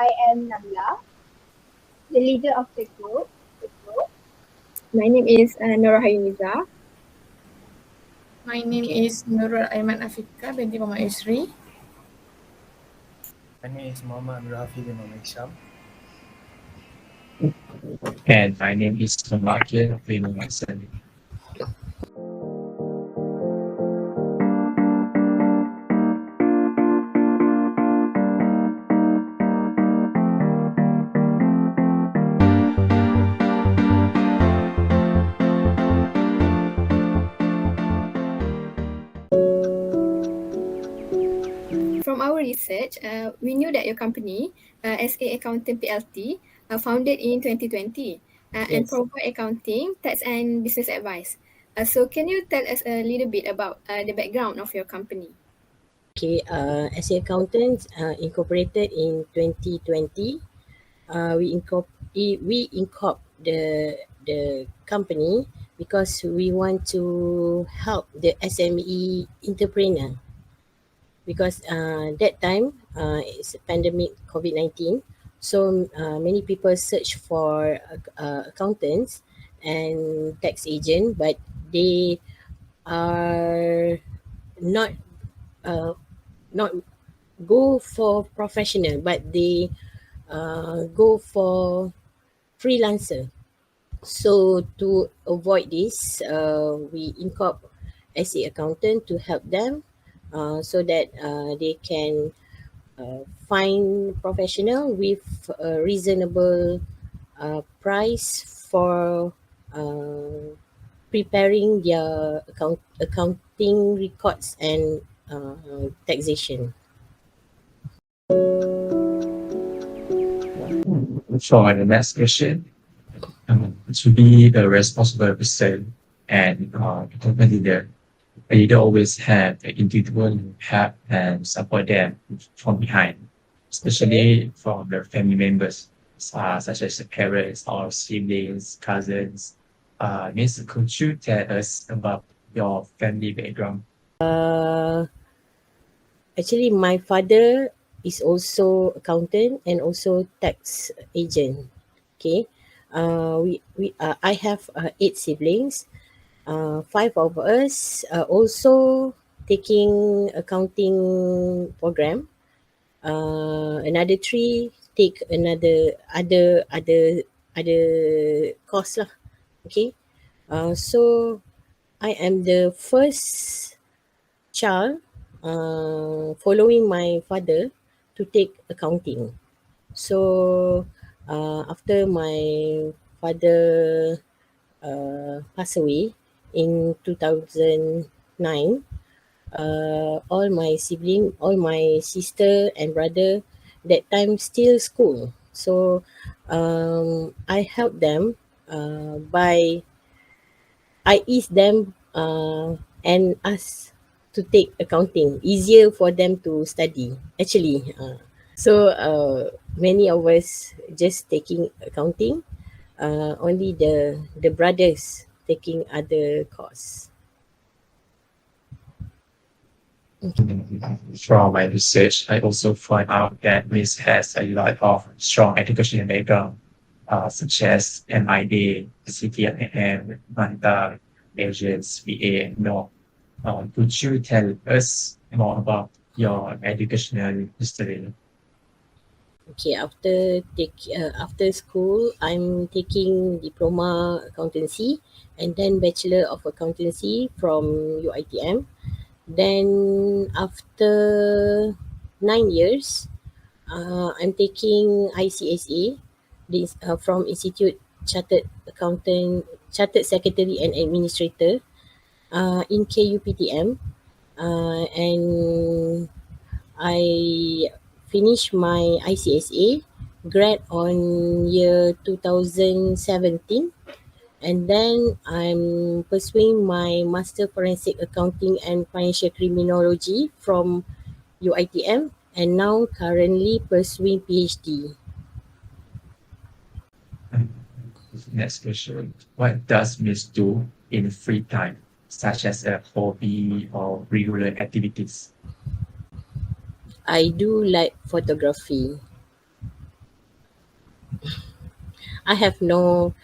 I am Nabila, the leader of the group. My name is Nora Hayuniza. My name is Nurul Aiman Afika binti Muhammad Yusri. My name is Muhammad Rafi bin Muhammad Sham. And my name is Makil bin Hassan. From our research, we knew that your company, SA Accountant PLT, founded in 2020 and Yes. provide accounting, tax and business advice. So can you tell us a little bit about the background of your company? Okay, as an accountant, incorporated in 2020, we incorporate the company because we want to help the SME entrepreneur because that time it's a pandemic COVID-19, so many people search for accountants and tax agent, but they are not uh, not go for professional, but they go for freelancer. So to avoid this, we incorporate as a accountant to help them so that they can find professional with a reasonable price for preparing their accounting records and taxation. For the next question, to be a responsible person and a company leader, a leader always have an individual who help and support them from behind, especially from their family members, such as the parents or siblings, cousins. Miss, could you tell us about your family background? Actually, my father is also accountant and also tax agent. Okay, I have 8 siblings. Five of us are also taking accounting program. Another three take another other course lah. Okay, so I am the first child following my father to take accounting. So after my father passed away in 2009, all my sister and brother that time still school. So I help them by I ease them and ask to take accounting, easier for them to study. Actually, so many of us just taking accounting. Only the brothers taking other course. From my research, I also find out that Miss has a lot of strong educational background, such as MIA, CTM, Manta, Asians, VA, and more. Could you tell us more about your educational history? Okay, after school, I'm taking diploma accountancy and then bachelor of accountancy from UITM. Then after 9 years, I'm taking ICSA this from Institute Chartered Secretary and Administrator in KUPTM, and I finished my ICSA grad on year 2017, and then I'm pursuing my Master Forensic Accounting and Financial Criminology from UITM, and now currently pursuing PhD. Next question. What does Miss do in free time, such as a hobby or regular activities? I do like photography. I have no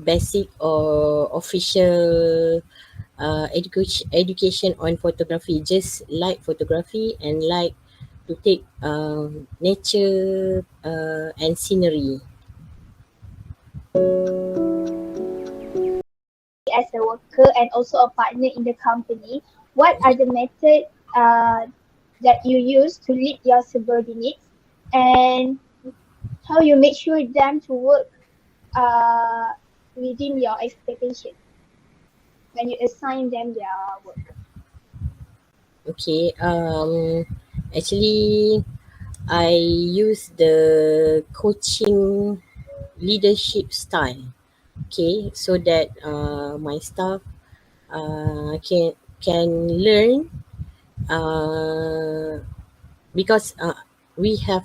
basic or official education on photography. Just like photography and like to take nature and scenery. As a worker and also a partner in the company, what are the methods that you use to lead your subordinates, and how you make sure them to work uh, within your expectation when you assign them their work? Okay. Actually, I use the coaching leadership style. Okay, so that my staff can learn uh, because we have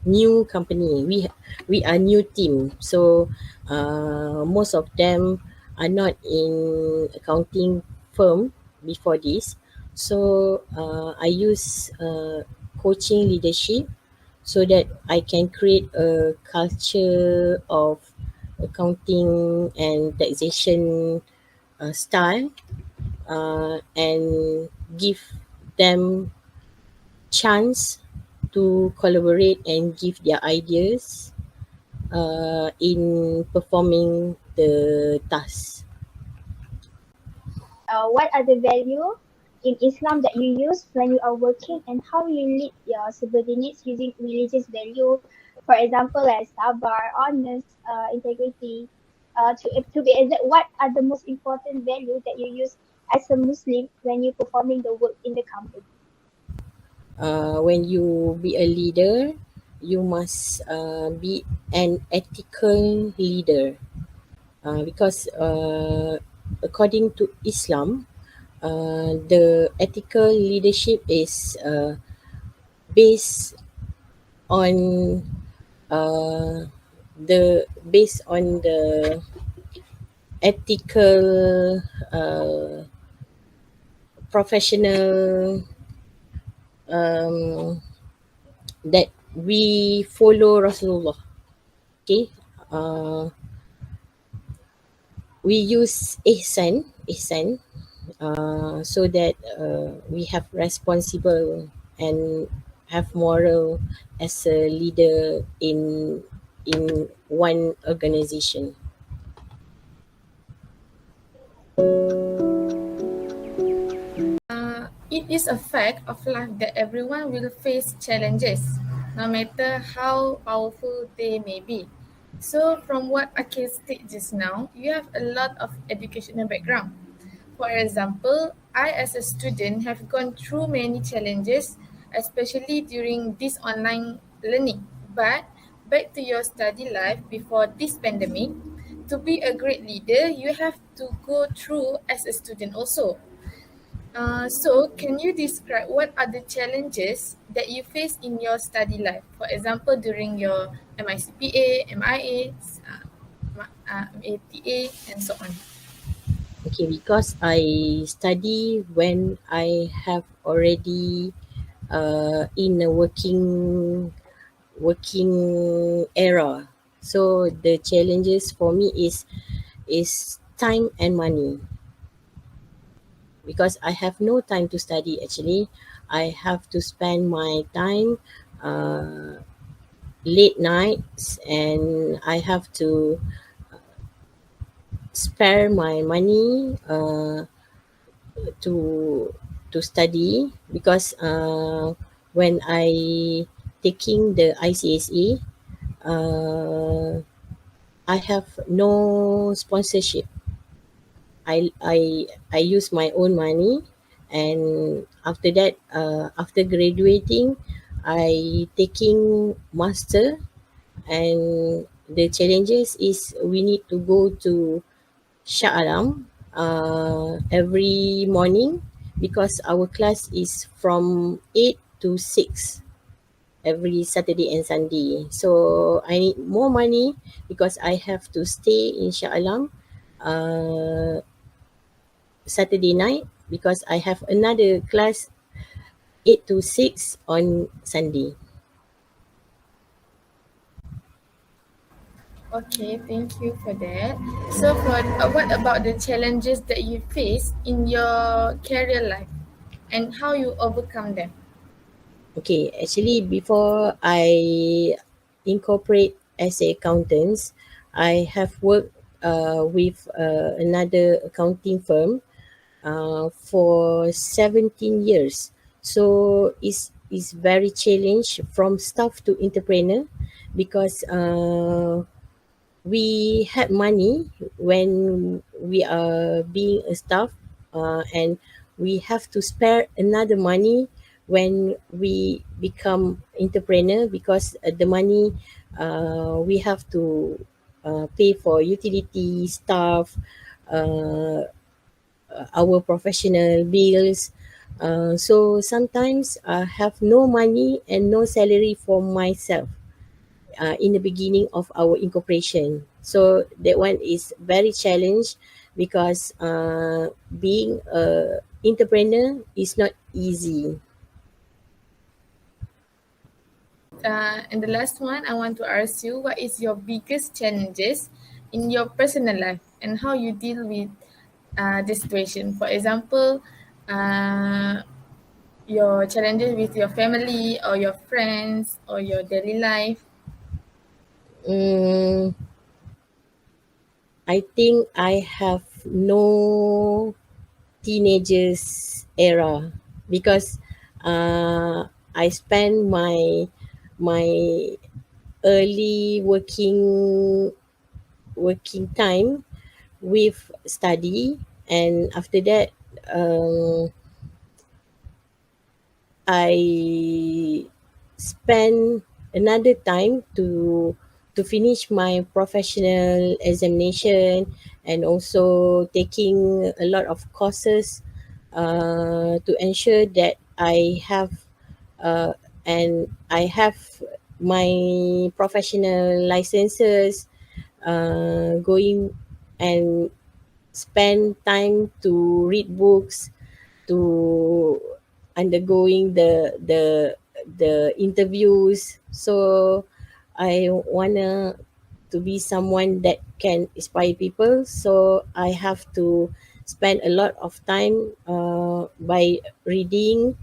new company, we are new team, so most of them are not in accounting firm before this. So I use coaching leadership so that I can create a culture of accounting and taxation style, and give them chance to collaborate and give their ideas in performing the task. What are the value in Islam that you use when you are working, and how you lead your subordinates using religious value, for example, as sabar, honest, integrity. To be exact, what are the most important value that you use as a Muslim when you're performing the work in the company? When you be a leader, you must be an ethical leader, because according to Islam, the ethical leadership is based on uh, the ethical professional um, that we follow Rasulullah. Okay, uh, we use ihsan, so that we have responsible and have moral as a leader in one organization. It is a fact of life that everyone will face challenges, no matter how powerful they may be. So, from what Akil stated just now, you have a lot of educational background. For example, I as a student have gone through many challenges, especially during this online learning. But back to your study life before this pandemic, to be a great leader, you have to go through as a student also. So, can you describe what are the challenges that you face in your study life? For example, during your MICPA, MIA, MATA, and so on. Okay, because I study when I have already in a working era. So the challenges for me is time and money, because I have no time to study actually. I have to spend my time uh, late nights, and I have to spare my money to study, because when I taking the ICSE, I have no sponsorship. I use my own money, and after that, after graduating, I taking master, and the challenges is we need to go to Shah Alam every morning, because our class is from 8 to 6 every Saturday and Sunday. So I need more money because I have to stay in Shah Alam Saturday night, because I have another class 8 to 6 on Sunday. Okay, thank you for that. So, for what about the challenges that you face in your career life and how you overcome them? Okay, actually, before I incorporate as a accountant, I have worked with another accounting firm for 17 years. So it's very challenge from staff to entrepreneur because we had money when we are being a staff, and we have to spare another money when we become entrepreneur because the money we have to pay for utility staff, uh, our professional bills. So sometimes I have no money and no salary for myself in the beginning of our incorporation. So that one is very challenge because being a entrepreneur is not easy. And the last one, I want to ask you, what is your biggest challenges in your personal life and how you deal with the situation? For example, your challenges with your family or your friends or your daily life. Mm, I think I have no teenagers era because I spend my early working time with study, and after that um, I spend another time to finish my professional examination and also taking a lot of courses to ensure that uh, I have my professional licenses, going and spend time to read books, to undergoing the interviews. So I wanna to be someone that can inspire people. So I have to spend a lot of time by reading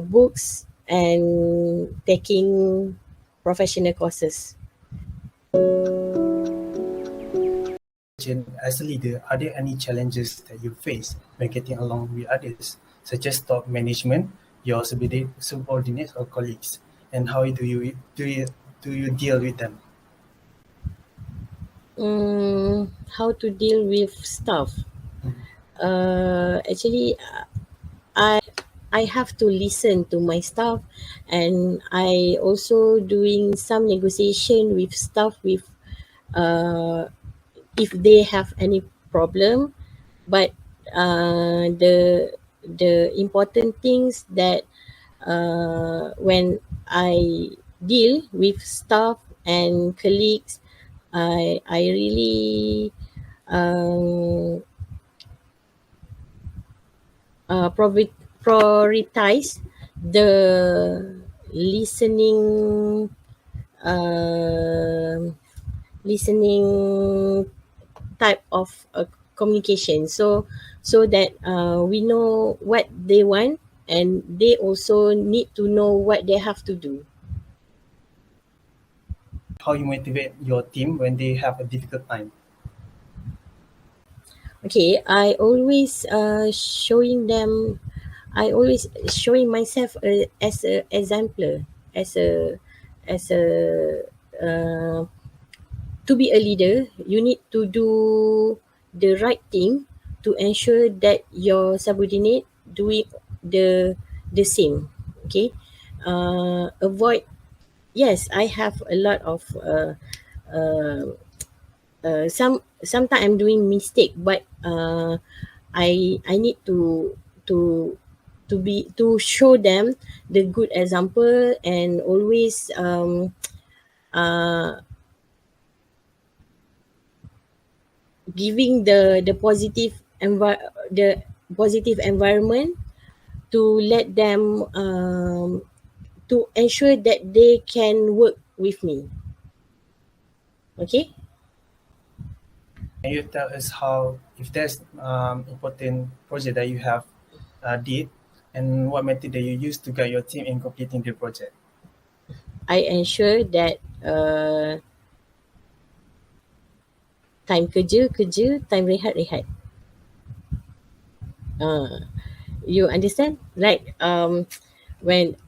books and taking professional courses. As a leader, are there any challenges that you face when getting along with others, such as top management, your subordinates or colleagues, and how do you deal with them? How to deal with stuff? Actually, I have to listen to my staff, and I also doing some negotiation with staff with uh, if they have any problem. But the important things that when I deal with staff and colleagues, I really um, prioritize the listening, um listening type of communication, so that we know what they want, and they also need to know what they have to do. How you motivate your team when they have a difficult time? Okay, I always showing myself as a exemplar, as a uh, to be a leader. You need to do the right thing to ensure that your subordinate doing the same. Okay, avoid. Yes, I have a lot of uh, sometimes I'm doing mistake, but I need to to show them the good example, and always uh, giving the positive environment to let them to ensure that they can work with me. Okay. Can you tell us how, if there's important project that you have did, and what method that you use to guide your team in completing the project? I ensure that time kerja kerja, time rehat rehat. You understand? Like when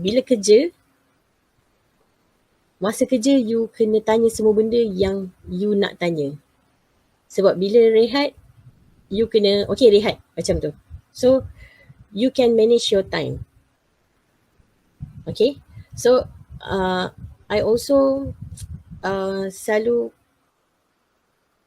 bila kerja, masa kerja you kena tanya semua benda yang you nak tanya. Sebab bila rehat, you kena okay rehat macam tu. So you can manage your time. Okay. So I also selalu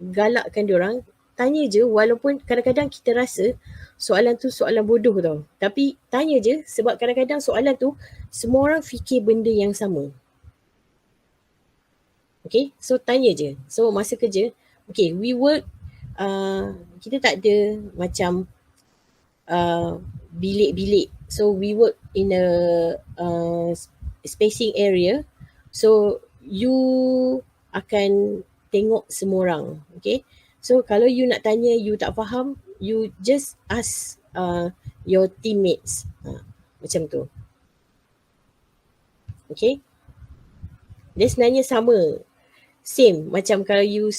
galakkan diorang tanya je, walaupun kadang-kadang kita rasa soalan tu soalan bodoh tau. Tapi tanya je sebab kadang-kadang soalan tu semua orang fikir benda yang sama. Okay, so tanya je. So masa kerja, okay, we work, kita tak ada macam bilik-bilik. So we work in a spacing area. So you akan tengok semua orang. Okay. So kalau you nak tanya, you tak faham, you just ask your teammates. Macam tu. Okay. Dia sebenarnya sama. Same macam kalau you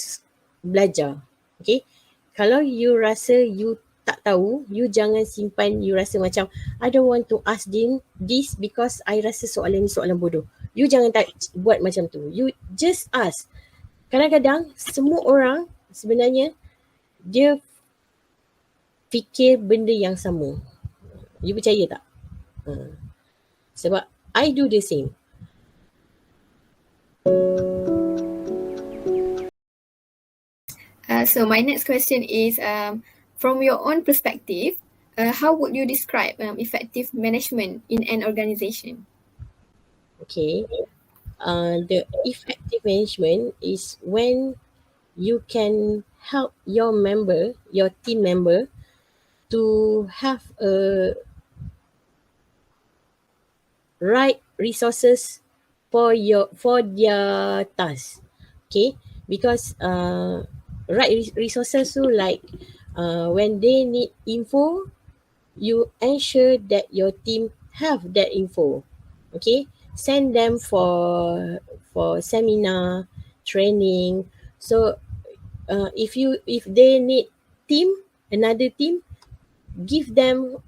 belajar. Okay. Kalau you rasa you tak tahu, you jangan simpan, you rasa macam I don't want to ask them this because I rasa soalan ni soalan bodoh. You jangan buat macam tu. You just ask. Kadang-kadang semua orang sebenarnya dia fikir benda yang sama. You percaya tak? Sebab I do the same. So my next question is, from your own perspective, how would you describe effective management in an organization? Okay. The effective management is when you can help your team member to have a right resources for their task. Okay, because right resources so like when they need info, you ensure that your team have that info. Okay, send them for seminar, training. So if they need another team, give them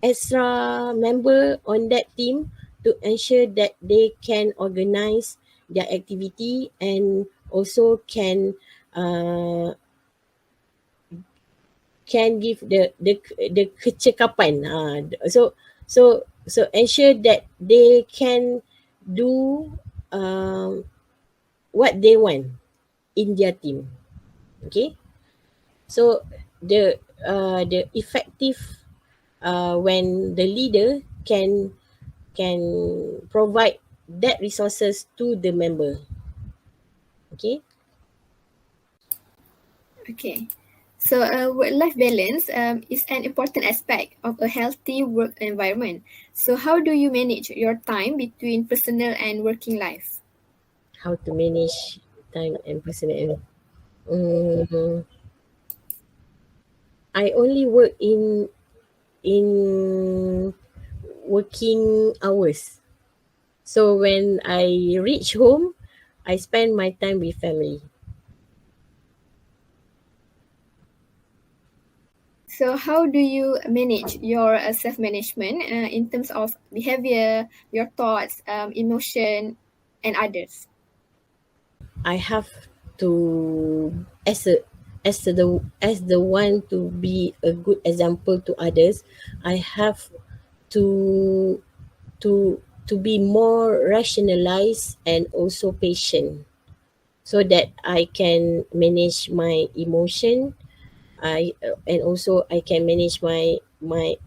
extra member on that team to ensure that they can organize their activity and also can give the kecekapan. So ensure that they can do what they want in their team. Okay, so the effective when the leader can provide that resources to the member. Okay. Okay. So work-life balance is an important aspect of a healthy work environment. So how do you manage your time between personal and working life? How to manage time and personal. I only work in working hours. So when I reach home, I spend my time with family. So how do you manage your self-management in terms of behavior, your thoughts, emotion, and others? I have to as the one to be a good example to others. I have to be more rationalized and also patient, so that I can manage my emotion. And also I can manage my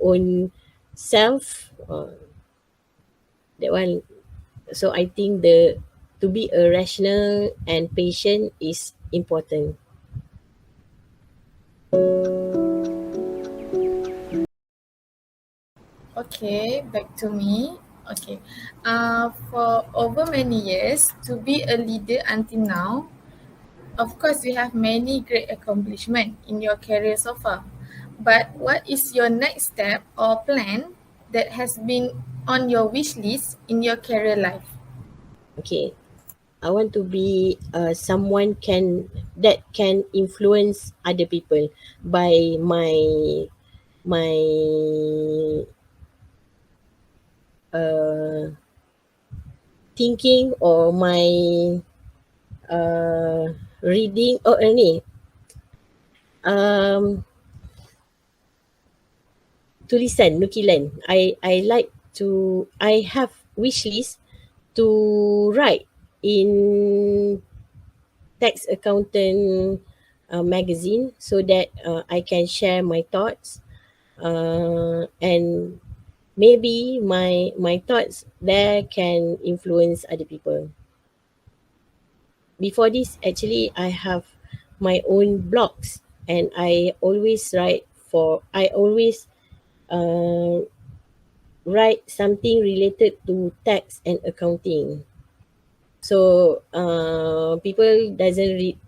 own self. That one. So I think to be a rational and patient is important. Okay, back to me. Okay, for over many years, to be a leader until now, Of course, you have many great accomplishments in your career so far. But what is your next step or plan that has been on your wish list in your career life? Okay, I want to be someone that can influence other people by my uh, thinking or my reading or any um, tulisan nukilan. I like to I have wish list to write in tax accountant magazine so that I can share my thoughts and maybe my thoughts there can influence other people. Before this, actually, I have my own blogs, and I always uh, write something related to tax and accounting. So people doesn't read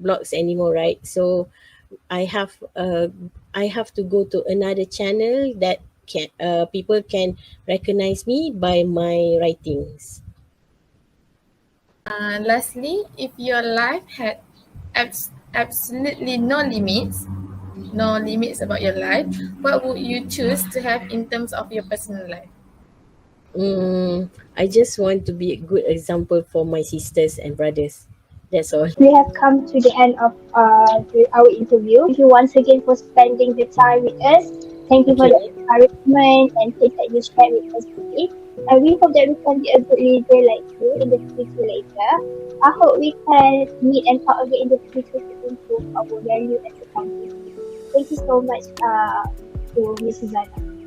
blogs anymore, right? So I have uh, I have to go to another channel that can people can recognize me by my writings. Lastly, if your life had absolutely no limits about your life, what would you choose to have in terms of your personal life? I just want to be a good example for my sisters and brothers. That's all. We have come to the end of our interview. Thank you once again for spending the time with us. Thank you for the Okay. encouragement and tips that you shared with us today. And we hope that we can be a good leader like you in the future later. I hope we can meet and talk again in the future to improve our value as a company. Thank you so much to Miss Susanna.